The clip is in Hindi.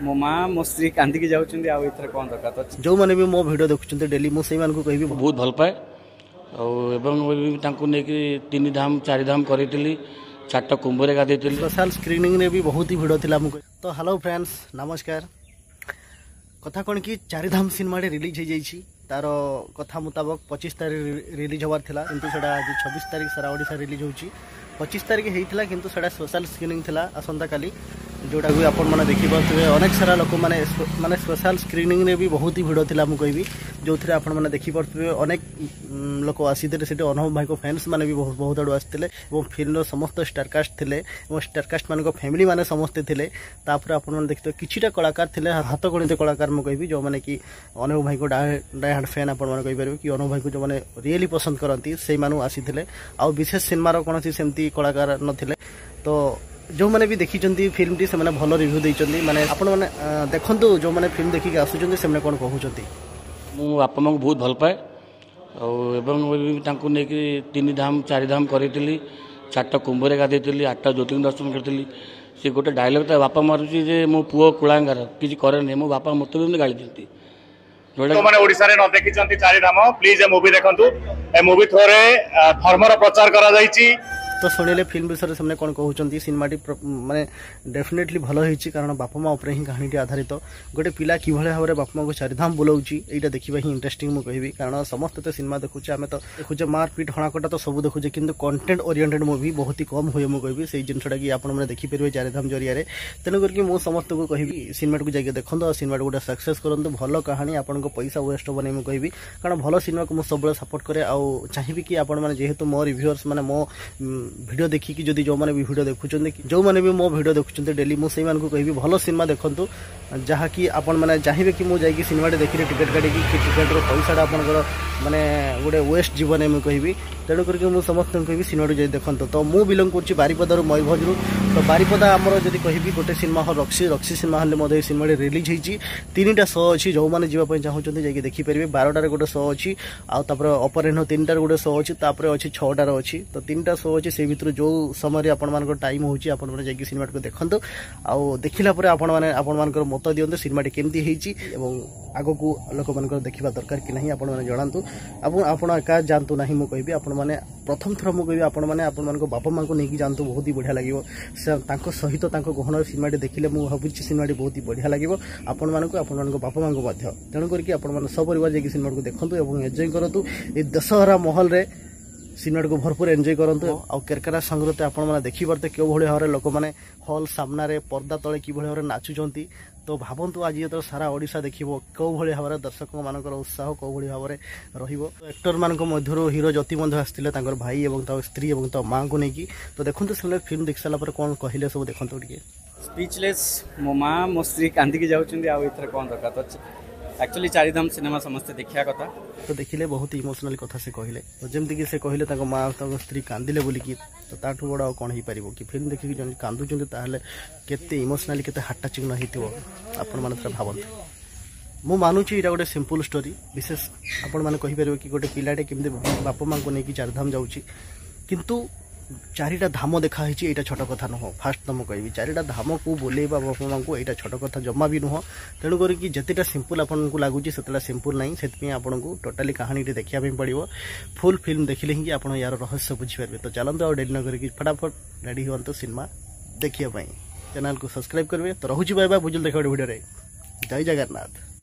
मो माँ मो स्त्री कांदिकी जाऊँ आउ कौन दरकार जो मैंने भी मो वीडियो देखुं डेली मुझे कहि बहुत भल पाए तीन धाम चार धाम करी चार कुंभरे गाधे सोशल स्क्रीनिंग रे भी बहुत ही भिड़ थिला तो हेलो फ्रेंड्स नमस्कार कथा कौन कि चारिधाम सिनेमा रिलीज हो जाइए तार कथा मुताबक 25 तारीख रिलीज होवार थिला किंतु सेटा आज 26 तारीख सारा ओडिशा रिलीज होची 25 तारीख होता किंतु सेटा सोशल स्क्रीनिंग थिला आसंता काली जोटा भी आपण मैंने देखिपे अनेक सारा लोक माने सोशल स्क्रीनिंग रे भी बहुत ही भिड़ थिला कहबी जो थे आपण मैंने देखिपे अनेक लोक आसीते से अनुभव भाई को फैंस मैंने भी बहुत आड़ू आसते फिल्म समस्त स्टारकास्ट थे स्टारकास्ट मान फैमिली मैंने समस्ते थे आपने देखते किछिटा कलाकार थे हाथ गणित कलाकार मुझे कहबी जो मैंने कि अनुभव भाई को डाई हार्ड फैन आपरे कि अनुभव भाई को जो मैंने रियली पसंद करती से आसी आउ विशेष सिनेमार कौन सेमती कलाकार नथिले तो जो मैंने भी देखी फिल्म टी से भल रिव्यू देते माने आपण मैंने देखंतु जो मैंने फिल्म देखिक आसुचंती से कौन कहउचंती मु बापा माँ को बहुत भल पाए तीन धाम चार धाम करी चार कुंभरे गाधे 8टा ज्योतिर्लिंग दर्शन करी सी गोटे डायलॉग तो बापा मारुची जे मो पुओ कुलांगार किसी करे मो बापा मत भी गाड़ी दिखती जो मैंने ओडिशा रे न देखिचंती चारि धाम प्लीज ए मूवी देखंतु ए मूवी थोरे धर्मर प्रचार करा जायछि तो शुणिले फिल्म विषय से कौन कहते सिनेमाटी माने डेफिनेटली भल होती कारण बापा माँ उपर ही कहानी आधारित गोटे पिला कि भाव में बापा माँ को चारिधाम बुलाऊँगी यहाँ देखा ही इंटरेस्टिंग मुझे कहबी कारण समस्त तो सिनेमा देखुचे आम तो देखुचे मारपिट हणाकटा तो सब देखुचे किंतु कंटेंट ओरिएंटेड मूवी बहुत ही कम हुए मुझे कहबी से जिनटा कि आपने देखिपारे चारिधाम जरिए तेणुक मुझे समस्त को कहबी सिनेमा को जाके देखो और सिनेमा गोटे सक्सेस करूँ भल कहानी आपन पैसा वेस्ट हे नहीं मुझे कहबी कारण भल सिनेमा को मुझे सब सपोर्ट करे आउ चाहिए कि आपण मैंने जेहेतु मो रिव्यूअर्स मैंने मो वीडियो देखिकी जदि जो मैंने भी वीडियो देखुं जो मैंने भी मो वीडियो देखुं डेली मुझे कहबी भल सिनेमा देखंतु जहाँकि आपण मैंने चाहिए कि मुझे सिनेमा देखिए टिकेट काटिकी टिकेट पैसा आपंकर माने गोटे वेस्ट जीवन मुझे कहबी तेणुक मुझे समस्त कहबी सिनेमा जाए देखते तो मुझे बिलंग कर बारिपदार मयूरभंजरू तो बारिपदा आमर जब कहबी गोटे सिनेमा हल रक्सी सिनेमा हल में सिनेमा रिलीज होती 3टा शो अच्छी जो मैंने जावाई चाहते जाकि देखिपारे 12टार गोटे शो अच्छी आउे अपराह 3टार गोटे शो अच्छी अच्छी 6टार अच्छी तो 3टा शो अच्छी से भर जो समय आपण टाइम होची आपण जाकि सिनेमा को देखंतु आउ देखिला परे आपण मानकर मत दियंतु सिनेमा केमती हेची एवं आगो को लोक मानकर देखिबा दरकार कि नहीं आपण माने जणांतु आपण एका जानतु नहीं मु कहबी आपण माने प्रथम थर मु कहबी आपण माने आपण मानको बापा मां को नेकी जानतु बहुत ही बढ़िया लागिवो तांको सहित तांको गहन सिनेमा देखिले मु भाबुची सिनेमा बहुत ही बढ़िया लागिवो आपण मानको बापा मां को मध्य तेणु करके आपण माने सब परिवार जाकि सिनेमा को देखंतु एवं एन्जॉय करंतु ए दशहरा महल रे सिनेमा को भरपूर एंजॉय करंतु आ केरकेरा संग्रह आपण माने देखि परते के भଳି भाव लोक माने हॉल सामना रे पर्दा तले कि भଳି भाव नाचुचंती तो भावंतु आज तो सारा ओडिशा देखिबो को भଳି भाव दर्शक मानकर उत्साह को भଳି भाव रहिबो एक्टर मानक मध्यरो हीरो जति मध्य आस्तिले तांकर भाई एवं ता स्त्री एवं ता मां को नेकी तो देखंतु से फिल्म देख साला पर कोन कहिले सब देखंतु टिके स्पीचलेस मो माँ मो स्त्री कांदिकी जाऊँ आउ कौन दरकार एक्चुअली चारिधाम सिनेमा समस्ते देखा कथा तो देखिले बहुत इमोशनल कथा से कहले तो जमती कि से कहले माँ स्त्री कांदिले बोलिकी तो ताठू बड़ा कौन हो पार कि फिल्म देखिक जन कांदुचंती ताहले केते इमोशनली केते हार्ट टचिंग होइथिबो आपण माने भावंतु मु मानुची इरा गोटे सिंपल स्टोरी विशेष आपण माने कहि परिबो कि गोटे पिलाटे केमते बापा मां को नेकी चारिधाम जाउची किंतु चारिटा धाम देखा यहाँ छोट कथा नुह फास्ट तुम कहि चारिटा धाम को बोलेबा बापा माँ को यहाँ छोट कथा जमा भी नुह तेणुकर कि जितेटा सिंपल आपन को लगुच से सिंपल ना से आपन को टोटाली कहानी देखा पड़ो फुल फिल्म देखिले ही आप यार रहस्य बुझीपारे तो चलते आ डेरी न करके फटाफट रेडी हूँ सिनेमा देखापी चैनल को सब्सक्राइब करेंगे तो रोचे बाय बाय बुझल देखा वीडियो जय जगन्नाथ।